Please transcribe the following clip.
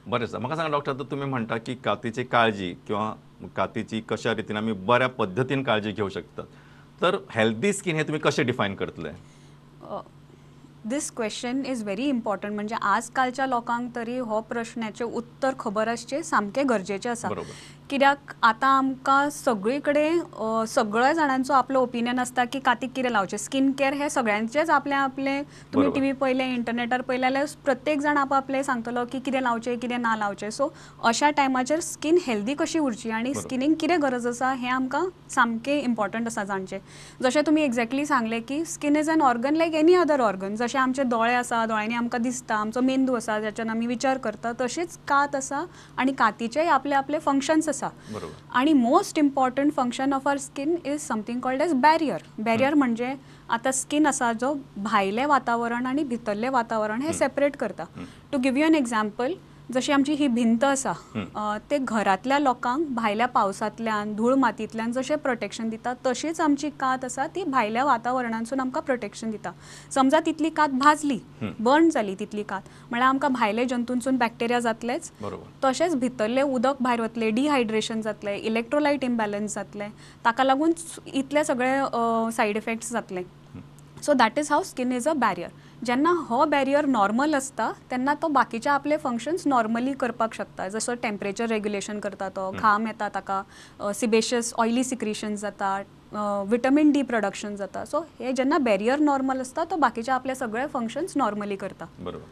बरें आसा. म्हाका सांगा डॉक्टर, आतां तुमी म्हणटा की कातीची काळजी किंवा कातीची कशा रितीन आमी बऱ्या पद्दतीन काळजी घेवंक शकतात. तर हेल्दी स्कीन हे तुमी कशें डिफायन करतले? दिस क्वेश्चन इज व्हेरी इम्पॉर्टंट. म्हणजे आजकालच्या लोकांक तरी हो प्रश्नाचें उत्तर खबर आसचें सामकें गरजेचें आसा. बरोबर. कित्याक आतां आमकां सगळी कडेन सगळ्या जाणांचो आपलो ओपिनियन आसता की कातीक कितें लावचें. स्कीन केअर हे सगळ्यांचेच आपलें आपलें. तुमी बरोबर. टीव्ही पळयलें, इंटरनेटार पळयलें जाल्यार प्रत्येक जाण आपआपलें सांगतलो की कितें लावचें कितें ना लावचें. सो अशा टायमाचेर स्कीन हेल्दी कशी उरची आनी बरोबर. स्किनीक कितें गरज आसा हें आमकां सामकें इम्पॉर्टंट आसा जाणचें. जशें तुमी एक्झॅक्टली सांगलें की skin is an organ like any other organ. जशें आमचे दोळे आसा, दोळ्यांनी आमकां दिसता, आमचो मेंदू आसा जाच्यान आमी विचार करता, तशीच कात आसा आनी कातीचेय आपले आपले फंक्शन्स आसा. बरोबर. आणि most important function of our skin is something called as barrier. Barrier म्हणजे आतां स्कीन आसा जो भायलें वातावरण आनी भितरलें वातावरण हें सेपरेट करता. To give you an example, जशी आमची ही भिंत आसा ते घरातल्या लोकांक भायल्या पावसांतल्यान धूळ मातयेंतल्यान जशें प्रोटेक्शन दिता, तशीच आमची कात आसा ती भायल्या वातावरणांसून आमकां प्रोटेक्शन दिता. समजा तितली कात भाजली, बर्न जाली तितली कात, म्हळ्यार आमकां भायले जंतूंसून बॅक्टेरिया जातलेच. बरोबर. तशेंच भितरलें उदक भायर वतलें, डिहायड्रेशन जातलें, इलेक्ट्रोलायट इम्बॅलन्स जातलें, ताका लागून इतले सगळे सायड इफेक्ट्स जातले. So that is how skin is a barrier. जेन्ना हो बॅरियर नॉर्मल आसता तेन्ना तो बाकीचे आपले फंक्शन्स नॉर्मली करपाक शकता. जसो टेम्परेचर रेग्युलेशन करता तो, घाम येता ताका, सिबेशियस ऑयली सिक्रिशन्स जाता, विटमिन डी प्रोडक्शन जाता. सो हे जेन्ना बॅरियर नॉर्मल आसता तो बाकीचे आपले सगळे फंक्शन्स नॉर्मली करता. बरोबर.